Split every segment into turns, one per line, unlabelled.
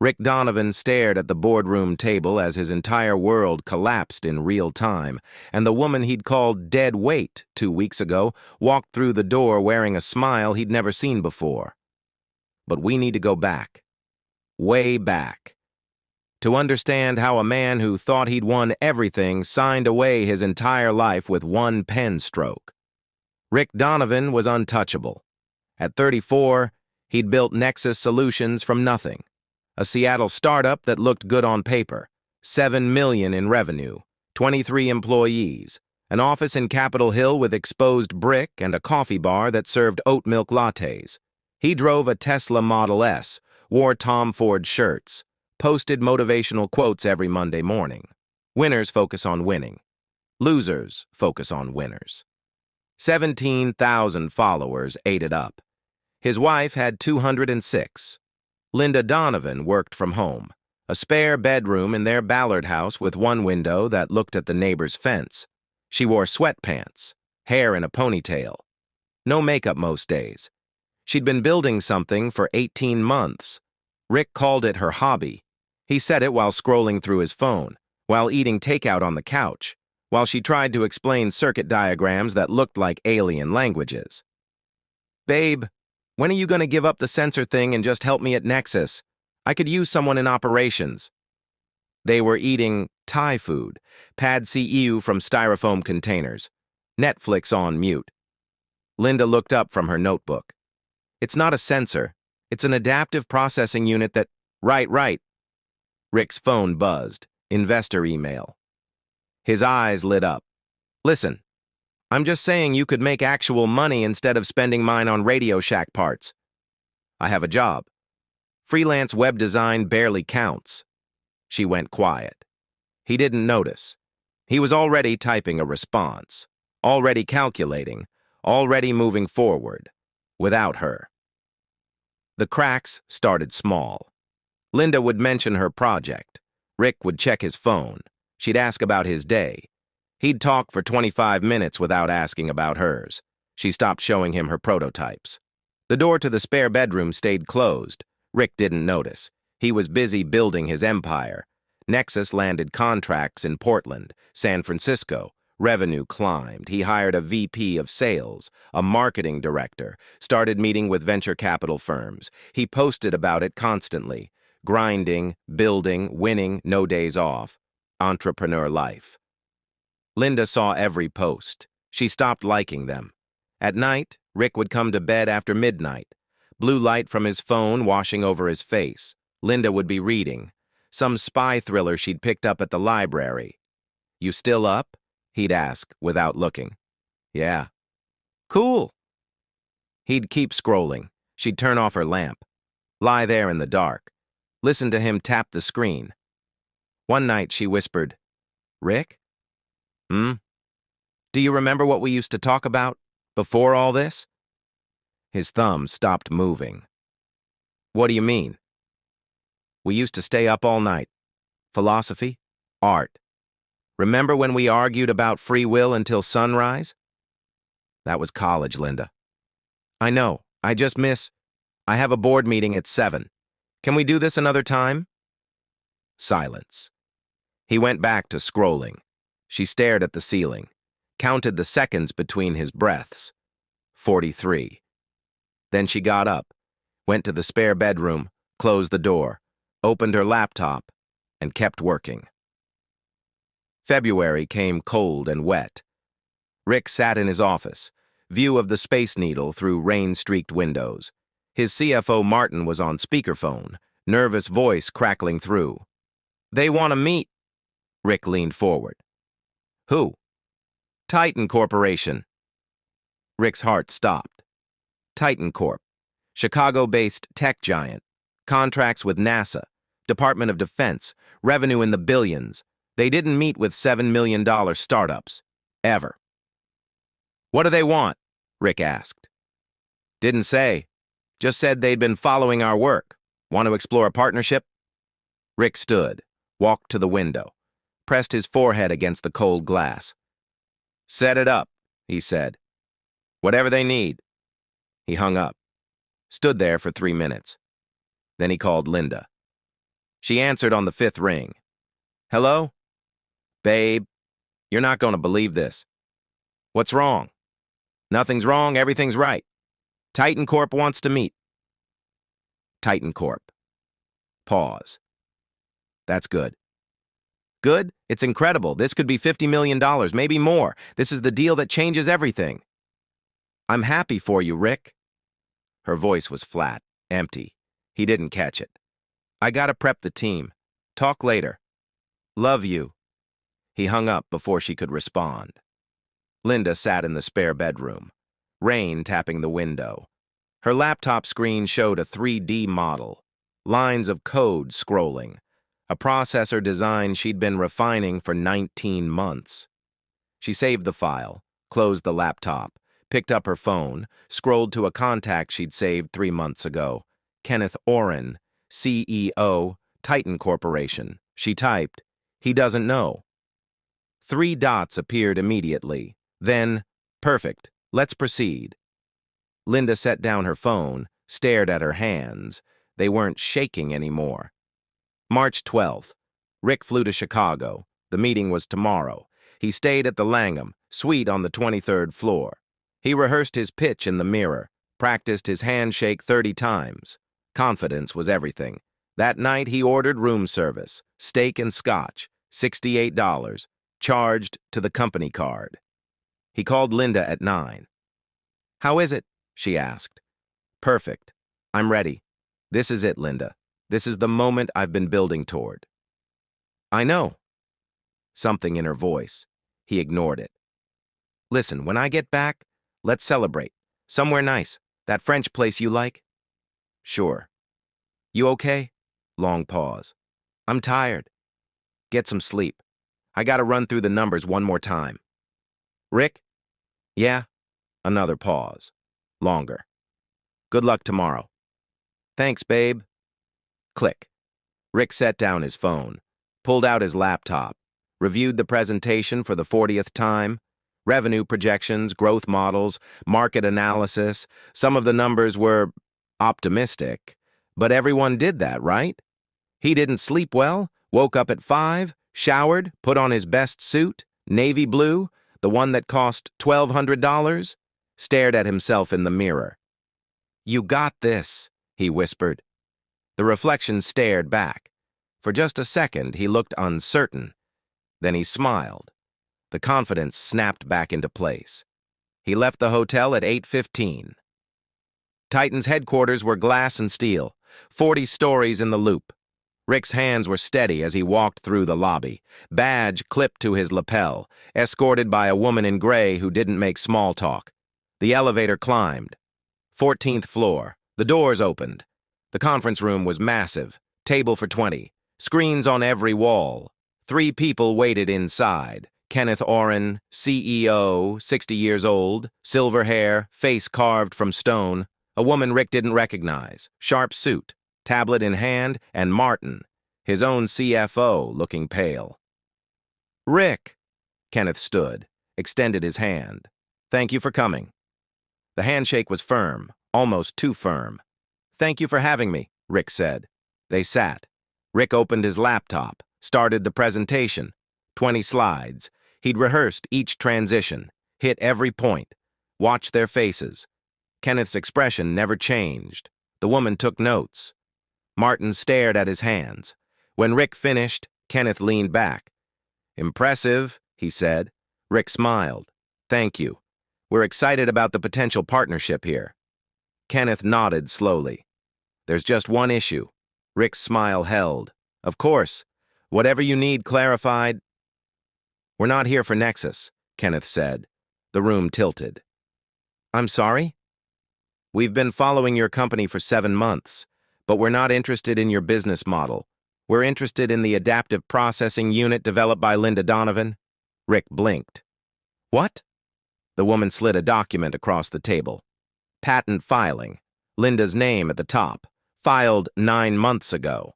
Rick Donovan stared at the boardroom table as his entire world collapsed in real time, and the woman he'd called Deadweight 2 weeks ago walked through the door wearing a smile he'd never seen before. But we need to go back. Way back. To understand how a man who thought he'd won everything signed away his entire life with one pen stroke. Rick Donovan was untouchable. At 34, he'd built Nexus Solutions from nothing. A Seattle startup that looked good on paper, $7 million in revenue, 23 employees, an office in Capitol Hill with exposed brick and a coffee bar that served oat milk lattes. He drove a Tesla Model S, wore Tom Ford shirts, posted motivational quotes every Monday morning. Winners focus on winning. Losers focus on winners. 17,000 followers ate it up. His wife had 206. Linda Donovan worked from home, a spare bedroom in their Ballard house with one window that looked at the neighbor's fence. She wore sweatpants, hair in a ponytail. No makeup most days. She'd been building something for 18 months. Rick called it her hobby. He said it while scrolling through his phone, while eating takeout on the couch, while she tried to explain circuit diagrams that looked like alien languages. "Babe, when are you going to give up the sensor thing and just help me at Nexus? I could use someone in operations." They were eating Thai food, pad see ew from styrofoam containers, Netflix on mute. Linda looked up from her notebook. "It's not a sensor. It's an adaptive processing unit that—" Right. Rick's phone buzzed. Investor email. His eyes lit up. "Listen. I'm just saying you could make actual money instead of spending mine on Radio Shack parts. I have a job. Freelance web design barely counts." She went quiet. He didn't notice. He was already typing a response, already calculating, already moving forward, without her. The cracks started small. Linda would mention her project. Rick would check his phone. She'd ask about his day. He'd talk for 25 minutes without asking about hers. She stopped showing him her prototypes. The door to the spare bedroom stayed closed. Rick didn't notice. He was busy building his empire. Nexus landed contracts in Portland, San Francisco. Revenue climbed. He hired a VP of sales, a marketing director, started meeting with venture capital firms. He posted about it constantly. Grinding, building, winning, no days off. Entrepreneur life. Linda saw every post. She stopped liking them. At night, Rick would come to bed after midnight. Blue light from his phone washing over his face. Linda would be reading. Some spy thriller she'd picked up at the library. "You still up?" he'd ask, without looking. "Yeah." "Cool." He'd keep scrolling. She'd turn off her lamp. Lie there in the dark. Listen to him tap the screen. One night she whispered, "Rick? Do you remember what we used to talk about before all this?" His thumb stopped moving. "What do you mean?" "We used to stay up all night. Philosophy, art. Remember when we argued about free will until sunrise?" "That was college, Linda." "I know. I just miss. I have a board meeting at 7. Can we do this another time?" Silence. He went back to scrolling. She stared at the ceiling, counted the seconds between his breaths. 43. Then she got up, went to the spare bedroom, closed the door, opened her laptop, and kept working. February came cold and wet. Rick sat in his office, view of the Space Needle through rain-streaked windows. His CFO Martin was on speakerphone, nervous voice crackling through. "They want to meet." Rick leaned forward. "Who?" "Titan Corporation." Rick's heart stopped. Titan Corp. Chicago-based tech giant. Contracts with NASA, Department of Defense, revenue in the billions. They didn't meet with $7 million startups. Ever. "What do they want?" Rick asked. "Didn't say. Just said they'd been following our work. Want to explore a partnership?" Rick stood, walked to the window, pressed his forehead against the cold glass. "Set it up," he said. "Whatever they need." He hung up, stood there for 3 minutes. Then he called Linda. She answered on the fifth ring. Hello? Babe, you're not going to believe this. What's wrong? Nothing's wrong, everything's right. Titan Corp wants to meet. Titan Corp. Pause. That's good. Good? It's incredible. This could be $50 million, maybe more. This is the deal that changes everything. I'm happy for you, Rick. Her voice was flat, empty. He didn't catch it. I gotta prep the team. Talk later. Love you. He hung up before she could respond. Linda sat in the spare bedroom, rain tapping the window. Her laptop screen showed a 3D model, lines of code scrolling, a processor design she'd been refining for 19 months. She saved the file, closed the laptop, picked up her phone, scrolled to a contact she'd saved 3 months ago. Kenneth Oren, CEO, Titan Corporation. She typed, "He doesn't know." 3 dots appeared immediately. Then, perfect, let's proceed. Linda set down her phone, stared at her hands. They weren't shaking anymore. March 12th. Rick flew to Chicago. The meeting was tomorrow. He stayed at the Langham, suite on the 23rd floor. He rehearsed his pitch in the mirror, practiced his handshake 30 times. Confidence was everything. That night he ordered room service, steak and scotch, $68, charged to the company card. He called Linda at 9. How is it? She asked. Perfect. I'm ready. This is it, Linda. This is the moment I've been building toward. I know. Something in her voice. He ignored it. Listen, when I get back, let's celebrate. Somewhere nice. That French place you like? Sure. You okay? Long pause. I'm tired. Get some sleep. I gotta run through the numbers one more time. Rick? Yeah? Another pause. Longer. Good luck tomorrow. Thanks, babe. Click. Rick set down his phone, pulled out his laptop, reviewed the presentation for the 40th time, revenue projections, growth models, market analysis. Some of the numbers were optimistic, but everyone did that, right? He didn't sleep well, woke up at 5, showered, put on his best suit, navy blue, the one that cost $1,200, stared at himself in the mirror. You got this, he whispered. The reflection stared back. For just a second, he looked uncertain. Then he smiled. The confidence snapped back into place. He left the hotel at 8:15. Titan's headquarters were glass and steel, 40 stories in the loop. Rick's hands were steady as he walked through the lobby, badge clipped to his lapel, escorted by a woman in gray who didn't make small talk. The elevator climbed. 14th floor. The doors opened. The conference room was massive, table for 20, screens on every wall. 3 people waited inside. Kenneth Oren, CEO, 60 years old, silver hair, face carved from stone. A woman Rick didn't recognize, sharp suit, tablet in hand, and Martin, his own CFO, looking pale. Rick! Kenneth stood, extended his hand. Thank you for coming. The handshake was firm, almost too firm. Thank you for having me, Rick said. They sat. Rick opened his laptop, started the presentation. 20 slides. He'd rehearsed each transition, hit every point, watched their faces. Kenneth's expression never changed. The woman took notes. Martin stared at his hands. When Rick finished, Kenneth leaned back. Impressive, he said. Rick smiled. Thank you. We're excited about the potential partnership here. Kenneth nodded slowly. There's just one issue. Rick's smile held. Of course. Whatever you need clarified. We're not here for Nexus, Kenneth said. The room tilted. I'm sorry? We've been following your company for 7 months, but we're not interested in your business model. We're interested in the adaptive processing unit developed by Linda Donovan. Rick blinked. What? The woman slid a document across the table. Patent filing. Linda's name at the top. Filed 9 months ago.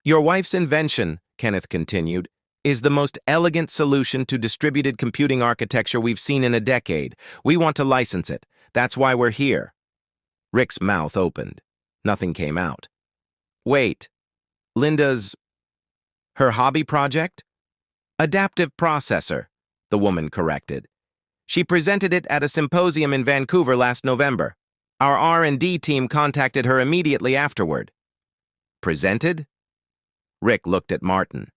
Your wife's invention, Kenneth continued, is the most elegant solution to distributed computing architecture we've seen in a decade. We want to license it. That's why we're here. Rick's mouth opened. Nothing came out. Wait. Linda's... her hobby project? Adaptive processor, the woman corrected. She presented it at a symposium in Vancouver last November. Our R&D team contacted her immediately afterward. Presented? Rick looked at Martin.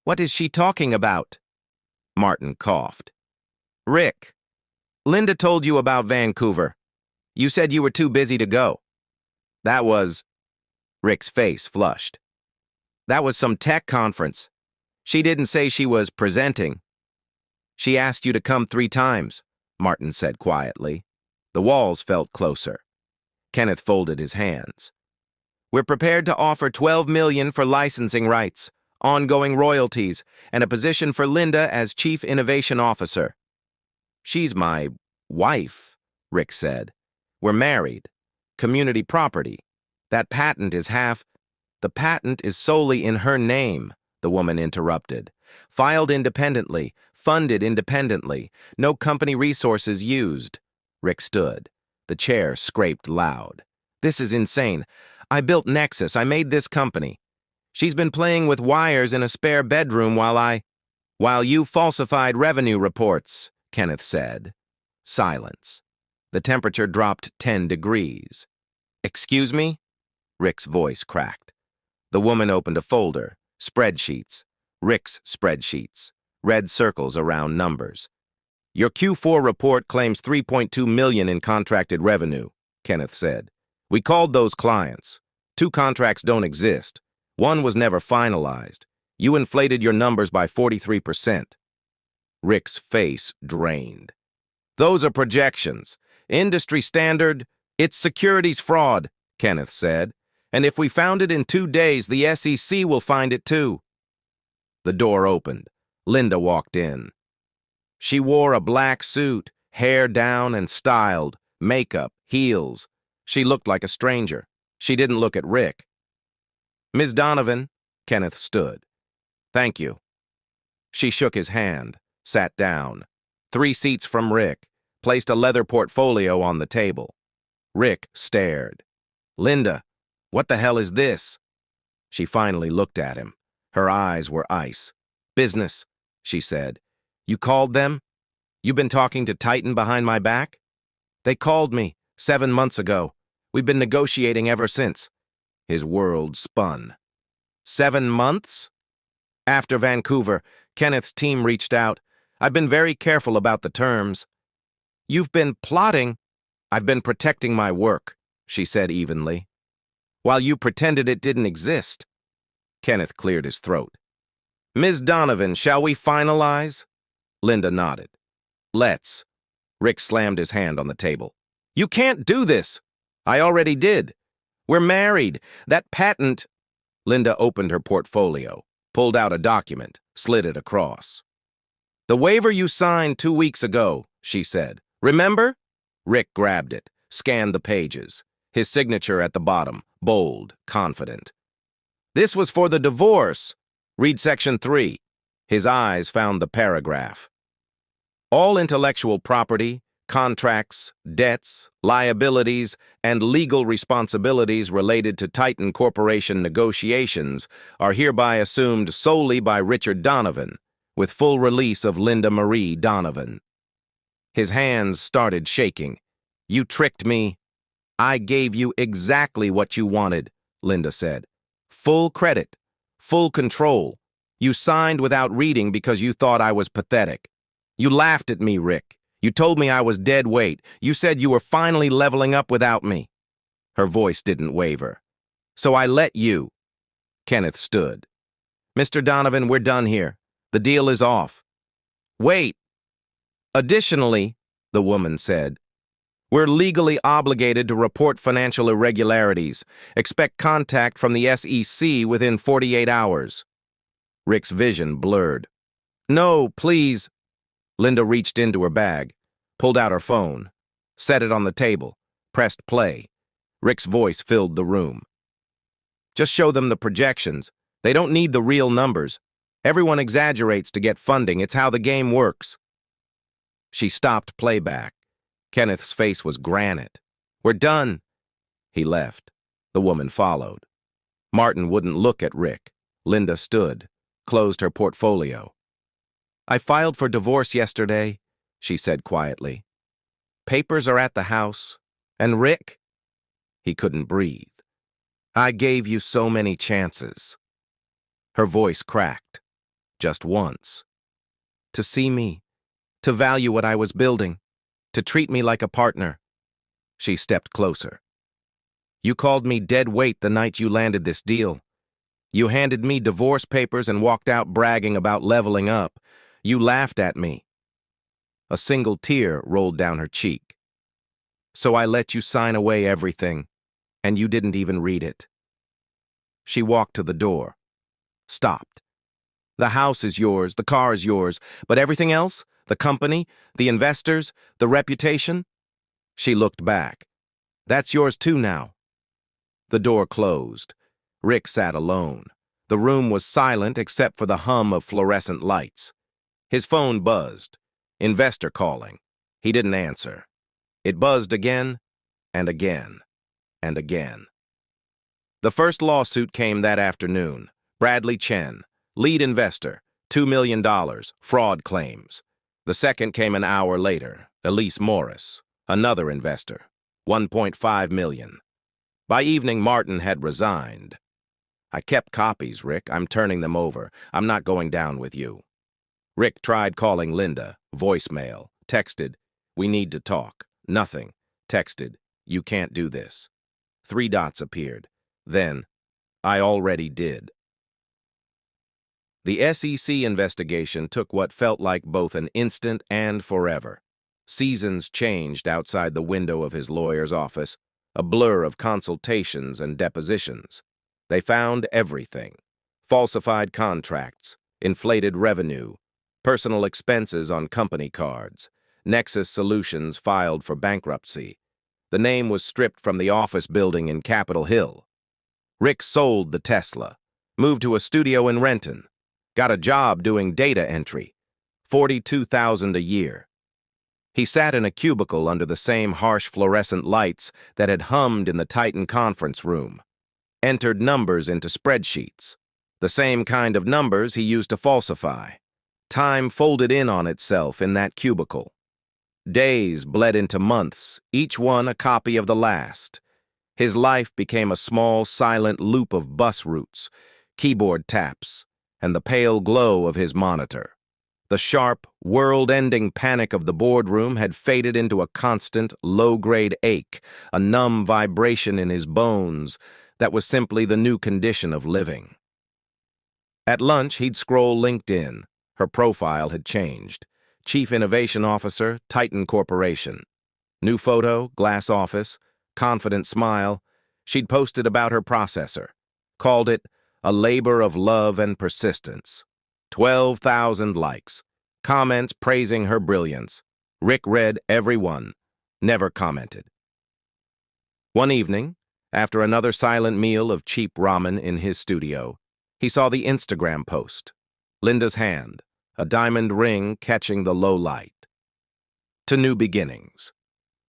What is she talking about? Martin coughed. Rick, Linda told you about Vancouver. You said you were too busy to go. That was... Rick's face flushed. That was some tech conference. She didn't say she was presenting. She asked you to come 3 times, Martin said quietly. The walls felt closer. Kenneth folded his hands. We're prepared to offer $12 million for licensing rights, ongoing royalties, and a position for Linda as Chief Innovation Officer. She's my wife, Rick said. We're married. Community property. That patent is half... The patent is solely in her name, the woman interrupted. Filed independently, funded independently, no company resources used. Rick stood. The chair scraped loud. This is insane. I built Nexus. I made this company. She's been playing with wires in a spare bedroom while you falsified revenue reports, Kenneth said. Silence. The temperature dropped 10 degrees. Excuse me? Rick's voice cracked. The woman opened a folder. Spreadsheets. Rick's spreadsheets. Red circles around numbers. Your Q4 report claims $3.2 million in contracted revenue, Kenneth said. We called those clients. 2 contracts don't exist. 1 was never finalized. You inflated your numbers by 43%. Rick's face drained. Those are projections. Industry standard, it's securities fraud, Kenneth said. And if we found it in 2 days, the SEC will find it too. The door opened. Linda walked in. She wore a black suit, hair down and styled, makeup, heels. She looked like a stranger. She didn't look at Rick. Ms. Donovan, Kenneth stood. Thank you. She shook his hand, sat down. 3 seats from Rick, placed a leather portfolio on the table. Rick stared. Linda, what the hell is this? She finally looked at him. Her eyes were ice. Business, she said. You called them? You been talking to Titan behind my back? They called me 7 months ago. We've been negotiating ever since. His world spun. 7 months? After Vancouver, Kenneth's team reached out. I've been very careful about the terms. You've been plotting. I've been protecting my work, she said evenly. While you pretended it didn't exist. Kenneth cleared his throat. Ms. Donovan, shall we finalize? Linda nodded. Let's. Rick slammed his hand on the table. You can't do this. I already did. We're married. That patent... Linda opened her portfolio, pulled out a document, slid it across. The waiver you signed 2 weeks ago, she said. Remember? Rick grabbed it, scanned the pages. His signature at the bottom, bold, confident. This was for the divorce. Read section 3. His eyes found the paragraph. All intellectual property, contracts, debts, liabilities, and legal responsibilities related to Titan Corporation negotiations are hereby assumed solely by Richard Donovan, with full release of Linda Marie Donovan. His hands started shaking. You tricked me. I gave you exactly what you wanted, Linda said. Full credit, full control. You signed without reading because you thought I was pathetic. You laughed at me, Rick. You told me I was dead weight. You said you were finally leveling up without me. Her voice didn't waver. So I let you. Kenneth stood. Mr. Donovan, we're done here. The deal is off. Wait. Additionally, the woman said, we're legally obligated to report financial irregularities. Expect contact from the SEC within 48 hours. Rick's vision blurred. No, please. Linda reached into her bag, pulled out her phone, set it on the table, pressed play. Rick's voice filled the room. Just show them the projections. They don't need the real numbers. Everyone exaggerates to get funding. It's how the game works. She stopped playback. Kenneth's face was granite. We're done. He left. The woman followed. Martin wouldn't look at Rick. Linda stood, closed her portfolio. "I filed for divorce yesterday," she said quietly. "Papers are at the house. And Rick?" He couldn't breathe. "I gave you so many chances." Her voice cracked. Just once. "To see me, to value what I was building, to treat me like a partner." She stepped closer. "You called me dead weight the night you landed this deal. You handed me divorce papers and walked out bragging about leveling up. You laughed at me." A single tear rolled down her cheek. "So I let you sign away everything, and you didn't even read it." She walked to the door. Stopped. "The house is yours, the car is yours, but everything else? The company, the investors, the reputation?" She looked back. "That's yours too now." The door closed. Rick sat alone. The room was silent except for the hum of fluorescent lights. His phone buzzed. Investor calling. He didn't answer. It buzzed again, and again, and again. The first lawsuit came that afternoon. Bradley Chen, lead investor, $2 million, fraud claims. The second came an hour later. Elise Morris, another investor, $1.5 million. By evening, Martin had resigned. "I kept copies, Rick. I'm turning them over. I'm not going down with you." Rick tried calling Linda. Voicemail. Texted, "We need to talk." Nothing. Texted, "You can't do this." 3 dots appeared. Then, "I already did." The SEC investigation took what felt like both an instant and forever. Seasons changed outside the window of his lawyer's office, a blur of consultations and depositions. They found everything: falsified contracts, inflated revenue, personal expenses on company cards, Nexus Solutions filed for bankruptcy. The name was stripped from the office building in Capitol Hill. Rick sold the Tesla, moved to a studio in Renton, got a job doing data entry, $42,000 a year. He sat in a cubicle under the same harsh fluorescent lights that had hummed in the Titan conference room, entered numbers into spreadsheets, the same kind of numbers he used to falsify. Time folded in on itself in that cubicle. Days bled into months, each one a copy of the last. His life became a small, silent loop of bus routes, keyboard taps, and the pale glow of his monitor. The sharp, world-ending panic of the boardroom had faded into a constant, low-grade ache, a numb vibration in his bones that was simply the new condition of living. At lunch, he'd scroll LinkedIn. Her profile had changed. Chief Innovation Officer, Titan Corporation. New photo, glass office, confident smile. She'd posted about her processor. Called it a labor of love and persistence. 12,000 likes. Comments praising her brilliance. Rick read every one. Never commented. One evening, after another silent meal of cheap ramen in his studio, he saw the Instagram post. Linda's hand, a diamond ring catching the low light. "To new beginnings."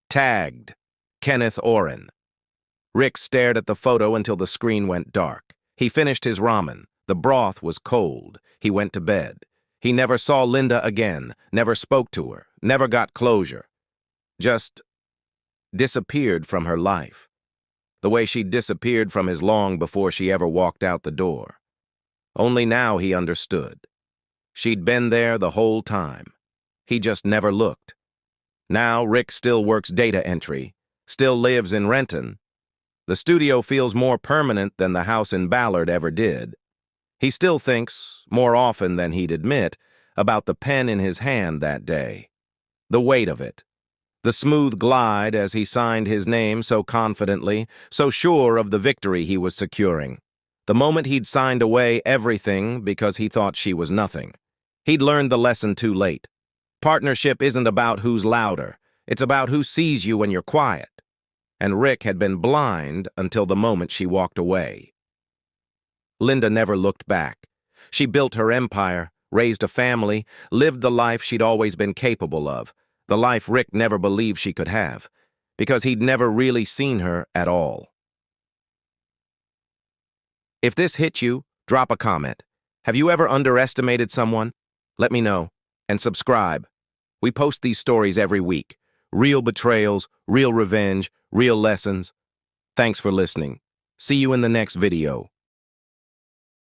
Tagged, Kenneth Oren. Rick stared at the photo until the screen went dark. He finished his ramen. The broth was cold. He went to bed. He never saw Linda again, never spoke to her, never got closure. Just disappeared from her life. The way she disappeared from his long before she ever walked out the door. Only now he understood. She'd been there the whole time. He just never looked. Now Rick still works data entry, still lives in Renton. The studio feels more permanent than the house in Ballard ever did. He still thinks, more often than he'd admit, about the pen in his hand that day. The weight of it. The smooth glide as he signed his name so confidently, so sure of the victory he was securing. The moment he'd signed away everything because he thought she was nothing. He'd learned the lesson too late. Partnership isn't about who's louder. It's about who sees you when you're quiet. And Rick had been blind until the moment she walked away. Linda never looked back. She built her empire, raised a family, lived the life she'd always been capable of, the life Rick never believed she could have, because he'd never really seen her at all. If this hit you, drop a comment. Have you ever underestimated someone? Let me know. And subscribe. We post these stories every week. Real betrayals, real revenge, real lessons. Thanks for listening. See you in the next video.